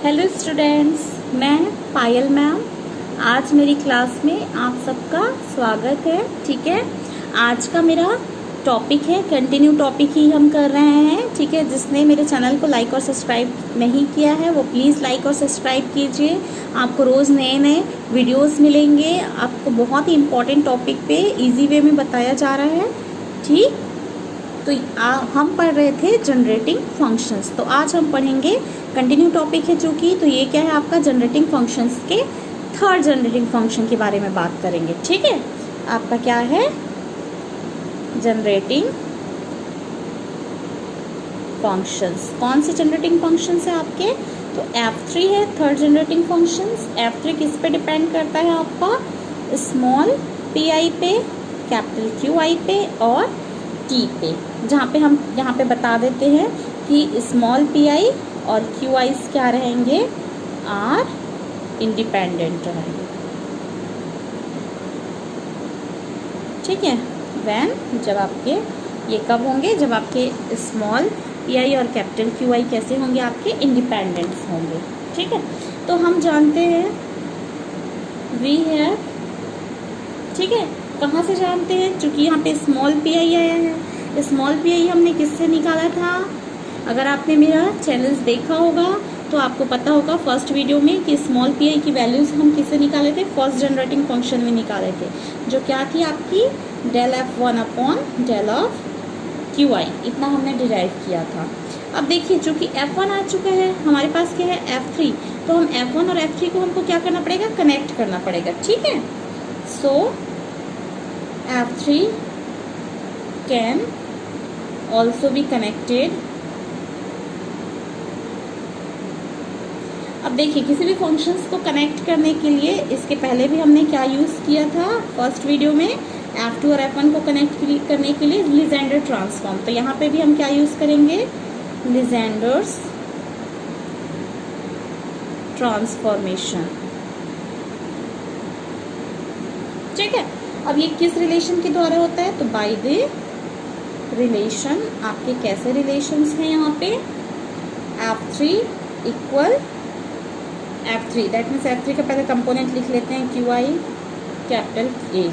Hello students, मैं पायल ma'am. आज मेरी क्लास में आप सबका स्वागत है। ठीक है, आज का मेरा टॉपिक है, कंटिन्यू टॉपिक ही हम कर रहे हैं। ठीक है, जिसने मेरे चैनल को लाइक और सब्सक्राइब नहीं किया है वो प्लीज़ लाइक और सब्सक्राइब कीजिए। आपको रोज़ नए नए वीडियोस मिलेंगे। आपको बहुत ही इम्पोर्टेंट टॉपिक पे इजी वे में बताया जा रहा है। ठीक, तो हम पढ़ रहे थे जनरेटिंग फंक्शंस, तो आज हम पढ़ेंगे कंटिन्यू टॉपिक है चूँकि, तो ये क्या है आपका जनरेटिंग फंक्शंस के थर्ड जनरेटिंग फंक्शन के बारे में बात करेंगे। ठीक है, आपका क्या है जनरेटिंग फंक्शंस। कौन से जनरेटिंग फंक्शंस है आपके? तो F3 है थर्ड जनरेटिंग फंक्शंस। F3 किस पे डिपेंड करता है आपका? स्मॉल पी पे, कैपिटल QI पे और T पे। जहाँ पे हम यहाँ पे बता देते हैं कि स्मॉल पी और QIs क्या रहेंगे? आर इंडिपेंडेंट रहेंगे। ठीक है, जब आपके ये कब होंगे? जब आपके स्मॉल पी और कैपिटल QI कैसे होंगे? आपके इंडिपेंडेंट्स होंगे। ठीक है, तो हम जानते हैं वी हैव, ठीक है, कहाँ से जानते हैं? चूँकि यहाँ पे स्मॉल पी आया है। स्मॉल पी हमने किससे निकाला था? अगर आपने मेरा चैनल्स देखा होगा तो आपको पता होगा फर्स्ट वीडियो में कि स्मॉल पी की वैल्यूज़ हम किससे निकाले थे? फर्स्ट जनरेटिंग फंक्शन में निकाले थे, जो क्या थी आपकी del F1 upon del of QI। इतना हमने डिराइव किया था। अब देखिए, चूँकि F1 आ चुका है, हमारे पास क्या है F3, तो हम F1 और F3 को हमको क्या करना पड़ेगा? कनेक्ट करना पड़ेगा। ठीक है, सो F3 can also be connected. अब देखिए, किसी भी फंक्शंस को कनेक्ट करने के लिए इसके पहले भी हमने क्या यूज़ किया था फर्स्ट वीडियो में? F2 और F1 को कनेक्ट करने के लिए लीजेंडर ट्रांसफॉर्म। तो यहाँ पे भी हम क्या यूज़ करेंगे? Legendre's transformation. ठीक है, अब ये किस रिलेशन के द्वारा होता है? तो बाय द रिलेशन। आपके कैसे रिलेशंस हैं यहाँ पे? F3 equal F3, that means F3 का पहले कंपोनेंट लिख लेते हैं QI कैपिटल A,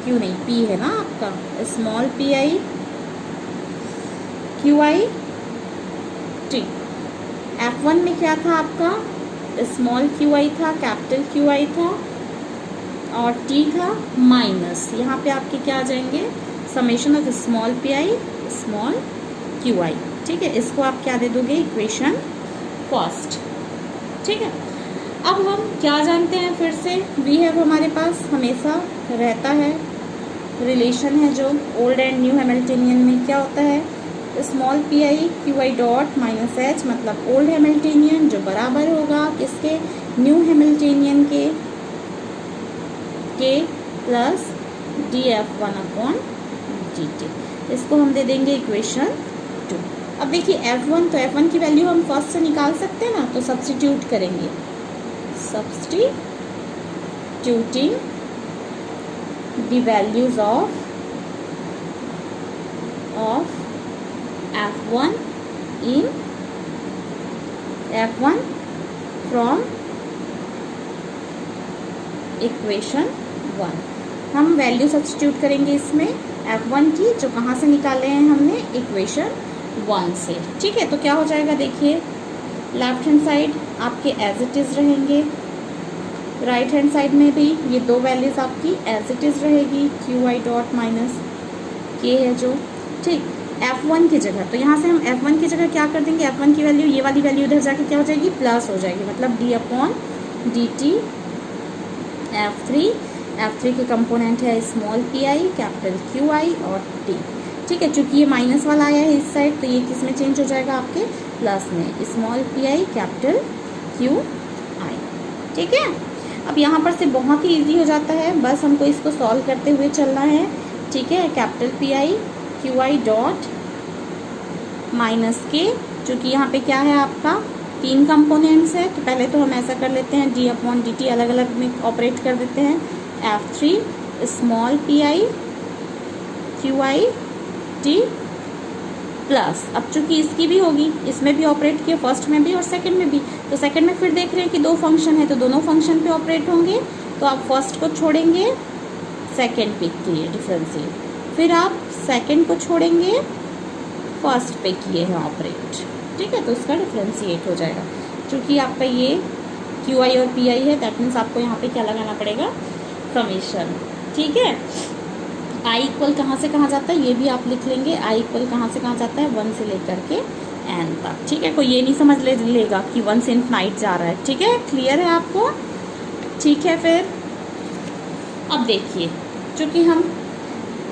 Q नहीं P है ना आपका, small PI QI T। F1 में क्या था आपका? स्मॉल QI था, कैपिटल QI था और T था माइनस। यहाँ पे आपके क्या आ जाएंगे? Summation of small PI small QI। ठीक है, इसको आप क्या दे दोगे? Equation first. ठीक है, अब हम क्या जानते हैं फिर से? वी हैव हमारे पास हमेशा रहता है, रिलेशन है जो ओल्ड एंड न्यू हैमिल्टनियन में क्या होता है? Small PI QI dot minus H, मतलब ओल्ड हैमिल्टनियन, जो बराबर होगा किसके? न्यू हैमिल्टनियन के प्लस dF1 अपॉन dt। इसको हम दे देंगे इक्वेशन 2। अब देखिए F1, तो F1 की वैल्यू हम फर्स्ट से निकाल सकते हैं ना, तो सब्स्टिट्यूट करेंगे। Substituting the values of F1 in F1 from equation 1। हम वैल्यू सब्स्टिट्यूट करेंगे इसमें F1 की, जो कहाँ से निकाले हैं हमने? इक्वेशन 1 से। ठीक है, तो क्या हो जाएगा? देखिए, लेफ्ट हैंड साइड आपके एज इट इज़ रहेंगे, राइट हैंड साइड में भी ये दो वैल्यूज़ आपकी एज इट इज़ रहेगी। QI डॉट माइनस K है जो, ठीक, F1 की जगह, तो यहाँ से हम F1 की जगह क्या कर देंगे? F1 की वैल्यू, ये वाली वैल्यू इधर जाके क्या हो जाएगी? प्लस हो जाएगी, मतलब d अपॉन dt F3 के कंपोनेंट है स्मॉल PI कैपिटल QI और T। ठीक है, चूँकि ये माइनस वाला आया है इस साइड, तो ये किस में चेंज हो जाएगा? आपके प्लस में, स्मॉल PI कैपिटल QI। ठीक है, अब यहाँ पर से बहुत ही इजी हो जाता है, बस हमको इसको सॉल्व करते हुए चलना है। ठीक है, capital PI QI dot minus K, चूँकि यहाँ पे क्या है आपका? 3 कंपोनेंट्स है, तो पहले तो हम ऐसा कर लेते हैं, d अपॉन dt अलग अलग में ऑपरेट कर देते हैं। F3 small PI QI T plus, अब चूंकि इसकी भी होगी, इसमें भी ऑपरेट किया, फर्स्ट में भी और सेकंड में भी, तो सेकंड में फिर देख रहे हैं कि दो फंक्शन है तो दोनों फंक्शन पे ऑपरेट होंगे, तो आप फर्स्ट को छोड़ेंगे सेकंड पे किए डिफरेंशिएट, फिर आप सेकंड को छोड़ेंगे फर्स्ट पे किए हैं ऑपरेट, ठीक है, तो इसका डिफरेंशिएट हो जाएगा। चूँकि आपका ये क्यू आई और पी आई है, दैट मीन्स आपको यहाँ पे क्या लगाना पड़ेगा, समेशन, ठीक है। आई इक्वल कहाँ से कहाँ जाता है ये भी आप लिख लेंगे, आई इक्वल कहाँ से कहाँ जाता है, 1 से लेकर के एन तक, ठीक है। कोई ये नहीं समझ लेगा कि 1 से इनफाइनाइट जा रहा है, ठीक है, क्लियर है आपको, ठीक है। फिर अब देखिए, चूँकि हम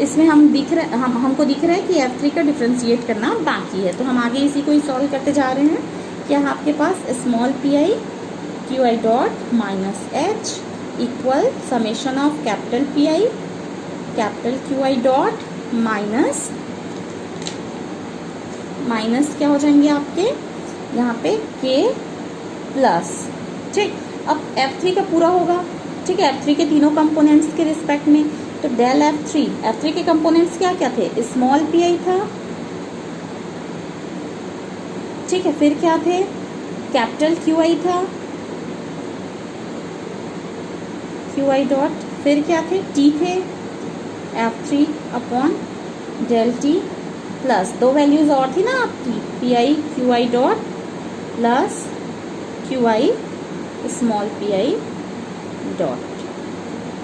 इसमें हमको दिख रहा है कि F3 का डिफ्रेंशिएट करना बाकी है, तो हम आगे इसी को ही सॉल्व करते जा रहे हैं। क्या है आपके पास, small P I Q I dot minus h equal summation of capital p i capital q I dot minus क्या हो जाएंगे आपके यहाँ पे के प्लस, ठीक। अब F3 का पूरा होगा, ठीक है, F3 के तीनों कंपोनेंट्स के रिस्पेक्ट में, तो डेल F3 के कंपोनेंट्स क्या क्या थे, स्मॉल पी आई था, ठीक है, फिर क्या थे, कैपिटल क्यू आई था, क्यू आई डॉट, फिर क्या थे, टी थे, F3 upon del T plus दो वैल्यूज और थी ना आपकी, P I Q I dot plus Q I small P I dot,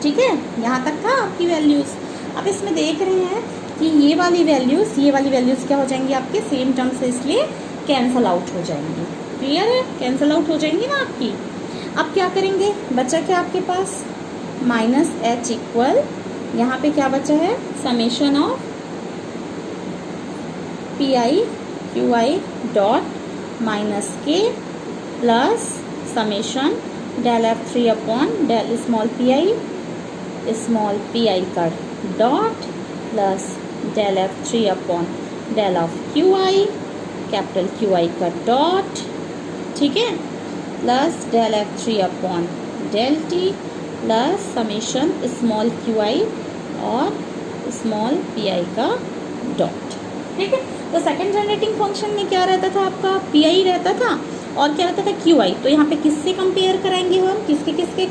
ठीक है, यहाँ तक था आपकी वैल्यूज। अब इसमें देख रहे हैं कि ये वाली वैल्यूज क्या हो जाएंगी आपके सेम टर्म से, इसलिए कैंसल आउट हो जाएंगी, क्लियर है, कैंसल आउट हो जाएंगी ना आपकी। अब क्या करेंगे, बचा क्या आपके पास, माइनस एच इक्वल, यहाँ पे क्या बचा है, summation of p I Q I dot minus के plus summation del F3 upon del small P i का dot plus del F3 upon del of Q i capital q i का dot, ठीक है, plus del F3 upon del T plus summation small q i और small P i का dot, ठीक है। तो second generating function में क्या रहता था आपका, पी आई रहता था और क्या रहता था, क्यू आई। तो यहाँ पे किससे कंपेयर कराएंगे हम, किसके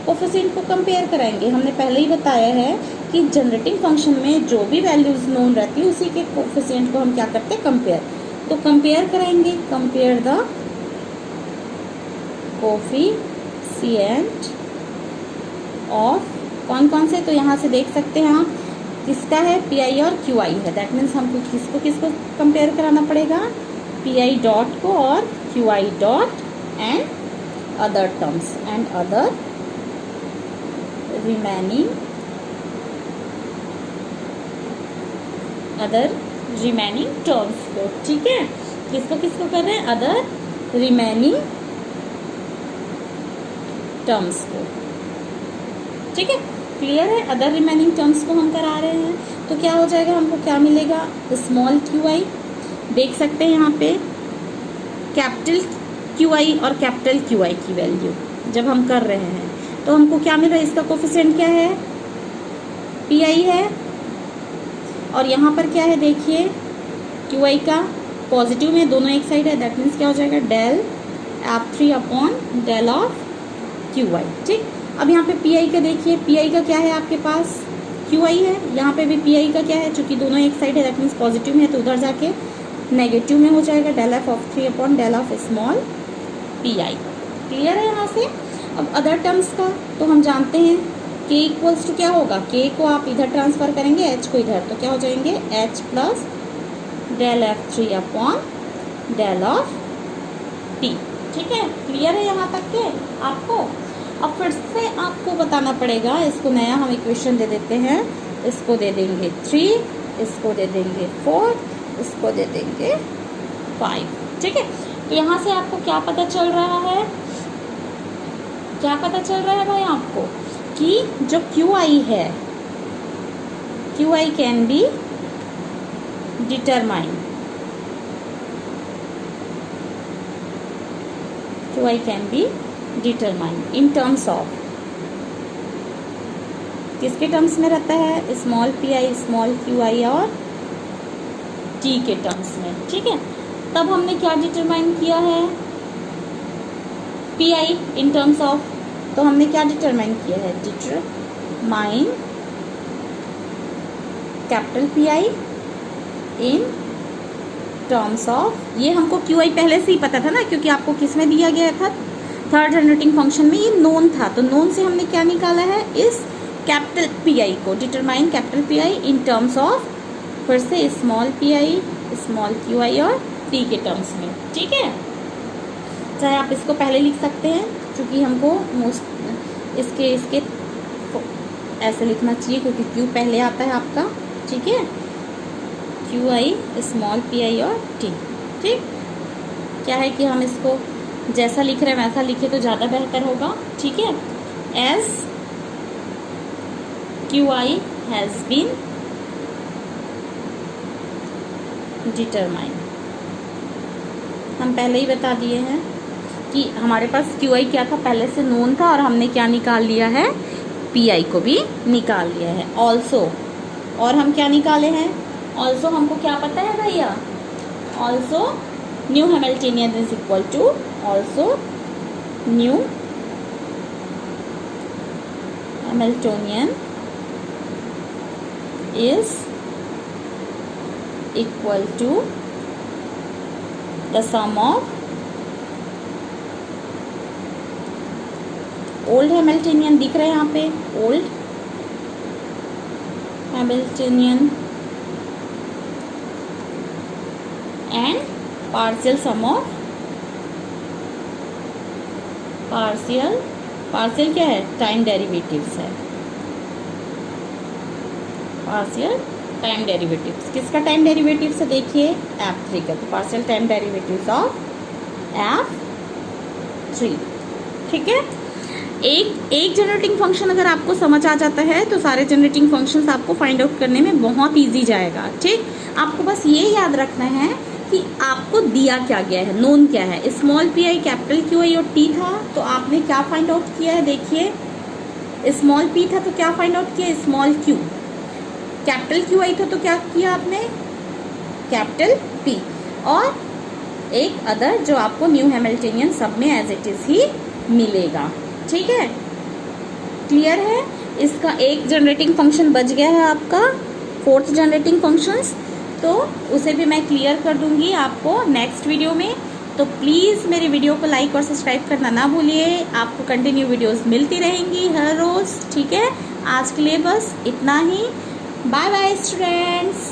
कोफिशिएंट को कंपेयर कराएंगे, हमने पहले ही बताया है कि जनरेटिंग फंक्शन में जो भी वैल्यूज नोन रहती है उसी के कोफिशिएंट को हम क्या करते हैं, कंपेयर। तो कंपेयर कराएंगे, कंपेयर द कोफिशिएंट ऑफ कौन कौन से, तो यहाँ से देख सकते हैं आप किसका है, पी आई और क्यू आई है, दैट मीन्स हमको किसको कंपेयर कराना पड़ेगा, पी आई डॉट को और Q I dot and other terms and other remaining terms को, ठीक है, किसको कर रहे हैं, अदर रिमेनिंग टर्म्स को, ठीक है, क्लियर है। अदर रिमेनिंग टर्म्स को हम करा रहे हैं, तो क्या हो जाएगा, हमको क्या मिलेगा, स्मॉल क्यू आई, देख सकते हैं यहाँ पे कैपिटल क्यू आई और कैपिटल क्यू आई की वैल्यू जब हम कर रहे हैं तो हमको क्या मिल रहा है, इसका कोफिशिएंट क्या है, पी आई है, और यहाँ पर क्या है देखिए, क्यू आई का पॉजिटिव में दोनों एक साइड है, दैट मीन्स क्या हो जाएगा, del F3 upon del of Q I, ठीक। अब यहाँ पे पी आई का देखिए, पी आई का क्या है आपके पास, क्यू आई है, यहाँ पे भी पी आई का क्या है, चूंकि दोनों एक साइड है दैट मीन्स पॉजिटिव में है, तो उधर जाके नेगेटिव में हो जाएगा, del F3 upon del of small P I, clear है यहाँ से। अब अदर टर्म्स का तो हम जानते हैं k इक्वल्स टू क्या होगा, k को आप इधर ट्रांसफर करेंगे, h को इधर, तो क्या हो जाएंगे, h plus del F3 upon del of t, ठीक है, क्लियर है यहाँ तक के आपको। अब फिर से आपको बताना पड़ेगा, इसको नया हम इक्वेशन दे देते हैं, इसको दे देंगे 3, इसको दे देंगे 4, इसको दे देंगे 5, ठीक है। तो यहाँ से आपको क्या पता चल रहा है, क्या पता चल रहा है भाई आपको, कि जो क्यू आई है, Q I can be determine, Q I can be determine in terms of, किसके टर्म्स में रहता है, small P I small q i और टी के टर्म्स में, ठीक है। तब हमने क्या डिटरमाइन किया है, P I in terms of, तो हमने क्या डिटरमाइन किया है, determine capital p I in terms of, ये हमको क्यू आई पहले से ही पता था ना, क्योंकि आपको किस में दिया गया था, थर्ड जनरेटिंग फंक्शन में, ये नोन था, तो नोन से हमने क्या निकाला है, इस कैपिटल पी आई को, determine capital p I in terms of, फिर से small P I, small q i और टी के टर्म्स में, ठीक है। चाहे आप इसको पहले लिख सकते हैं, क्योंकि हमको मोस्ट इसके ऐसे लिखना चाहिए, क्योंकि क्यू पहले आता है आपका, ठीक है, Q I, small P I और टी, ठीक। क्या है कि हम इसको जैसा लिख रहे हैं वैसा लिखे तो ज़्यादा बेहतर होगा, ठीक है। As Q I has been determine, हम पहले ही बता दिए हैं कि हमारे पास क्यू आई क्या था, पहले से नोन था, और हमने क्या निकाल लिया है, पी आई को भी निकाल लिया है ऑल्सो। और हम क्या निकाले हैं, ऑल्सो हमको क्या पता है भैया, also new Hamiltonian is equal to, also new Hamiltonian is equal to the sum of old Hamiltonian, दिख रहे हैं यहाँ पे, old Hamiltonian and partial sum of, partial क्या है, टाइम डेरिवेटिव्स है, पार्शियल टाइम डेरिवेटिव्स, किसका टाइम डेरिवेटिव्स है, देखिए F3 का, तो partial time derivatives of F3, ठीक है। एक जनरेटिंग फंक्शन अगर आपको समझ आ जाता है तो सारे जनरेटिंग फंक्शंस आपको फाइंड आउट करने में बहुत इजी जाएगा, ठीक। आपको बस ये याद रखना है कि आपको दिया क्या गया है, नोन क्या है, small P i, capital q i और टी था, तो आपने क्या फाइंड आउट किया है, देखिए स्मॉल पी था तो क्या फाइंड आउट किया, स्मॉल क्यू, कैपिटल क्यू आई था तो क्या किया आपने, कैपिटल पी, और एक अदर जो आपको न्यू हैमिल्टनियन सब में एज इट इज ही मिलेगा, ठीक है। क्लियर है, इसका एक जनरेटिंग फंक्शन बच गया है आपका, फोर्थ जनरेटिंग फंक्शंस, तो उसे भी मैं क्लियर कर दूंगी आपको नेक्स्ट वीडियो में। तो प्लीज़ मेरे वीडियो को लाइक और सब्सक्राइब करना ना भूलिए, आपको कंटिन्यू वीडियोस मिलती रहेंगी हर रोज़, ठीक है। आज के लिए बस इतना ही, बाय बाय स्टूडेंट्स।